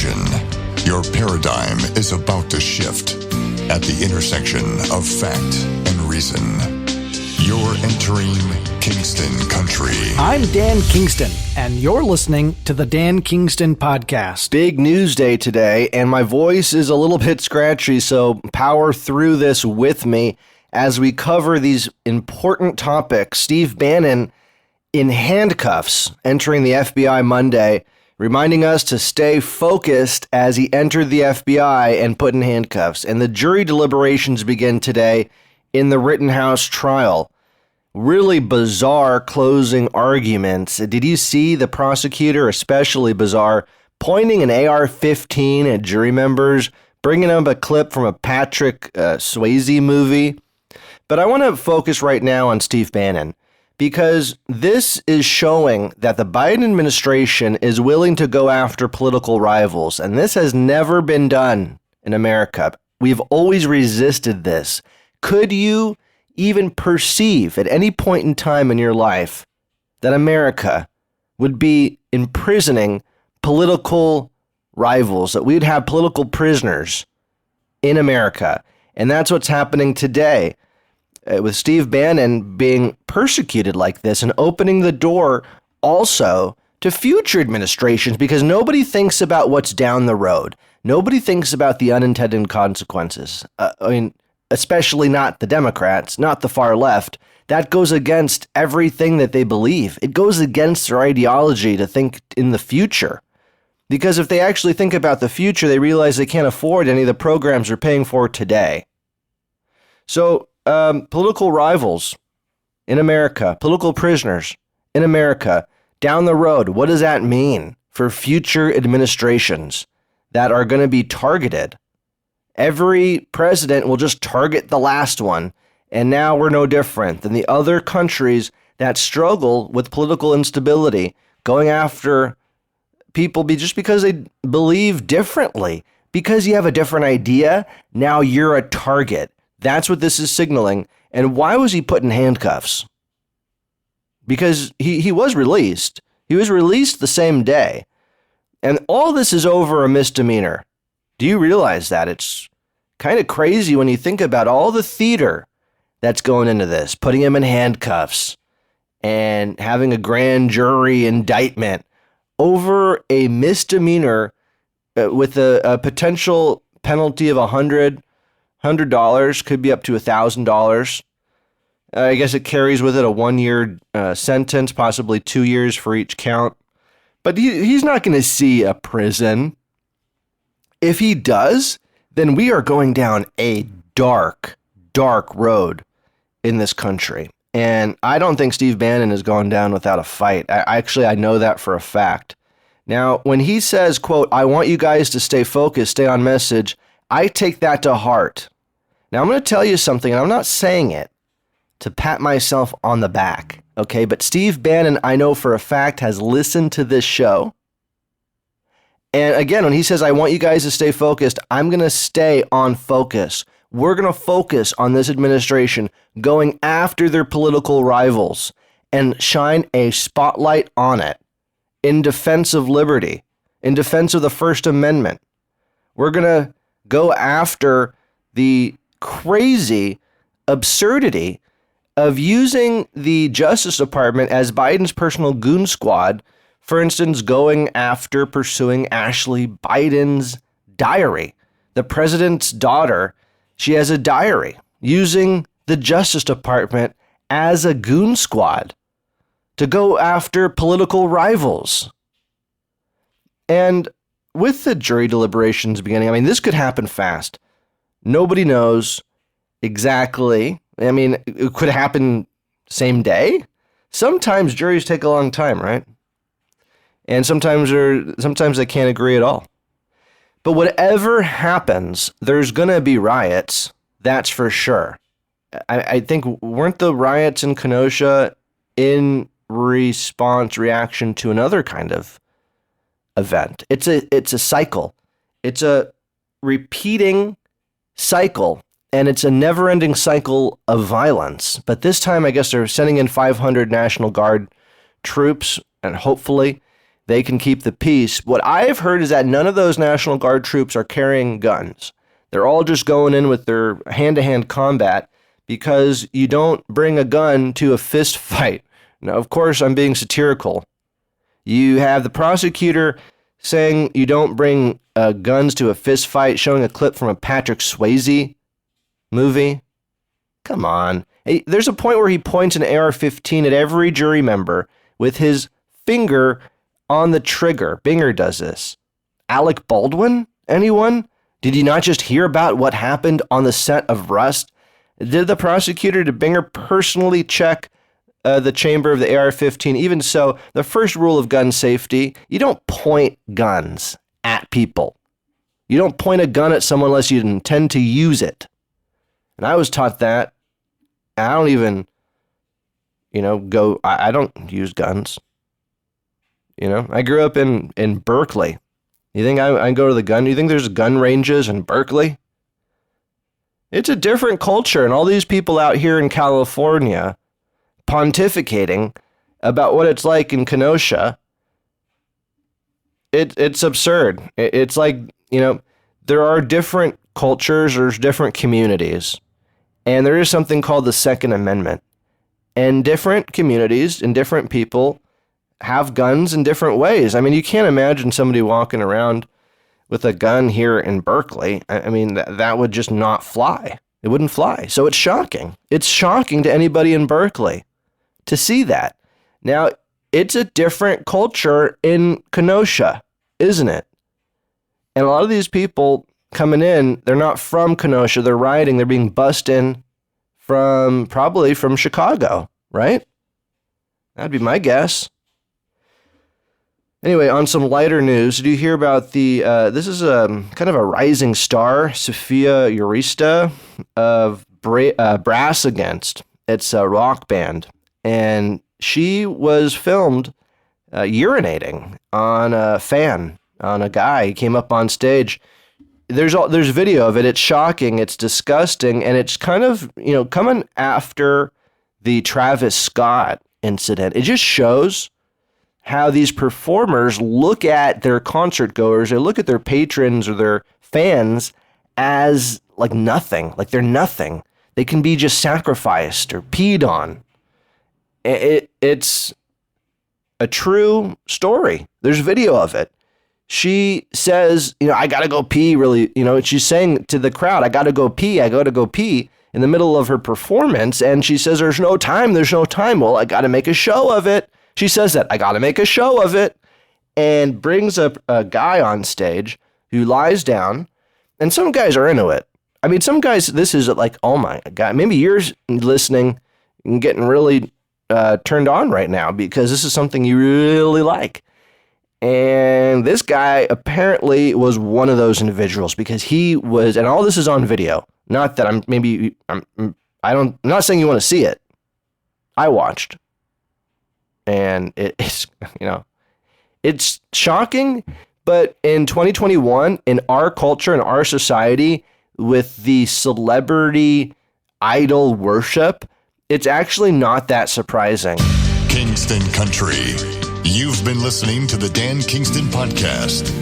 Attention, your paradigm is about to shift at the intersection of fact and reason. You're entering Kingston Country. I'm Dan Kingston, and you're listening to the Dan Kingston Podcast. Big news day today, and my voice is a little bit scratchy, so power through this with me as we cover these important topics. Steve Bannon in handcuffs, entering the FBI Monday, reminding us to stay focused as he entered the FBI and put in handcuffs. And the jury deliberations begin today in the Rittenhouse trial. Really bizarre closing arguments. Did you see the prosecutor, especially bizarre, pointing an AR-15 at jury members, bringing up a clip from a Patrick Swayze movie? But I want to focus right now on Steve Bannon, because this is showing that the Biden administration is willing to go after political rivals, and this has never been done in America. We've always resisted this. Could you even perceive at any point in time in your life that America would be imprisoning political rivals, that we'd have political prisoners in America? And that's what's happening today. With Steve Bannon being persecuted like this and opening the door also to future administrations, because nobody thinks about what's down the road. Nobody thinks about the unintended consequences. Especially not the Democrats, not the far left. That goes against everything that they believe. It goes against their ideology to think in the future. Because if they actually think about the future, they realize they can't afford any of the programs they're paying for today. So, political rivals in America, political prisoners in America, down the road, what does that mean for future administrations that are going to be targeted? Every president will just target the last one, and now we're no different than the other countries that struggle with political instability, going after people just because they believe differently. Because you have a different idea, now you're a target. That's what this is signaling. And why was he put in handcuffs? Because he was released. He was released the same day. And all this is over a misdemeanor. Do you realize that? It's kind of crazy when you think about all the theater that's going into this, putting him in handcuffs and having a grand jury indictment over a misdemeanor with a potential penalty of $100, could be up to $1,000. I guess it carries with it a 1-year sentence, possibly 2 years for each count. But he's not going to see a prison. If he does, then we are going down a dark, dark road in this country. And I don't think Steve Bannon has gone down without a fight. I know that for a fact. Now, when he says, quote, "I want you guys to stay focused, stay on message," I take that to heart. Now, I'm going to tell you something, and I'm not saying it to pat myself on the back, okay? But Steve Bannon, I know for a fact, has listened to this show. And again, when he says, "I want you guys to stay focused," I'm going to stay on focus. We're going to focus on this administration going after their political rivals and shine a spotlight on it in defense of liberty, in defense of the First Amendment. We're going to go after the crazy absurdity of using the Justice Department as Biden's personal goon squad. For instance, going after pursuing Ashley Biden's diary. The president's daughter, she has a diary, using the Justice Department as a goon squad to go after political rivals. And with the jury deliberations beginning, this could happen fast. Nobody knows exactly. It could happen same day. Sometimes juries take a long time, right? And sometimes they can't agree at all. But whatever happens, there's going to be riots. That's for sure. I think, weren't the riots in Kenosha in reaction to another kind of event? It's a cycle. It's a repeating cycle, and it's a never-ending cycle of violence. But this time, I guess they're sending in 500 National Guard troops, and hopefully they can keep the peace. What I've heard is that none of those National Guard troops are carrying guns. They're all just going in with their hand-to-hand combat because you don't bring a gun to a fist fight. Now, of course, I'm being satirical. You have the prosecutor saying you don't bring guns to a fist fight, showing a clip from a Patrick Swayze movie. Come on. Hey, there's a point where he points an AR-15 at every jury member with his finger on the trigger. Binger does this. Alec Baldwin? Anyone? Did you not just hear about what happened on the set of Rust? Did the prosecutor, did Binger personally check the chamber of the AR-15? Even so, the first rule of gun safety, you don't point guns at people. You don't point a gun at someone unless you intend to use it. And I was taught that. I don't even, I don't use guns. I grew up in Berkeley. You think I go to the gun? You think there's gun ranges in Berkeley? It's a different culture, and all these people out here in California pontificating about what it's like in Kenosha, it's absurd. It's like, there are different cultures, there's different communities, and there is something called the Second Amendment. And different communities and different people have guns in different ways. I mean, you can't imagine somebody walking around with a gun here in Berkeley. I mean, that would just not fly. It wouldn't fly. So it's shocking. It's shocking to anybody in Berkeley to see that. Now, it's a different culture in Kenosha, isn't it? And a lot of these people coming in, they're not from Kenosha. They're riding. They're being bussed in probably from Chicago, right? That'd be my guess. Anyway, on some lighter news, did you hear about this is kind of a rising star, Sophia Urista of Brass Against. It's a rock band. And she was filmed urinating on a fan, on a guy. He came up on stage. There's video of it. It's shocking. It's disgusting. And it's kind of, coming after the Travis Scott incident. It just shows how these performers look at their concert goers, they look at their patrons or their fans as like nothing, like they're nothing. They can be just sacrificed or peed on. It's a true story. There's video of it. She says, I gotta go pee really, she's saying to the crowd, I gotta go pee in the middle of her performance. And she says, there's no time. Well, I gotta make a show of it. She says that, I got to make a show of it, and brings up a guy on stage who lies down, and some guys are into it. I mean, some guys, this is like, oh my God, maybe you're listening and getting really turned on right now because this is something you really like. And this guy apparently was one of those individuals because he was, and all this is on video. Not that I'm not saying you want to see it. I watched. And it's, it's shocking, but in 2021, in our culture, in our society, with the celebrity idol worship, it's actually not that surprising. Kingston Country. You've been listening to the Dan Kingston Podcast.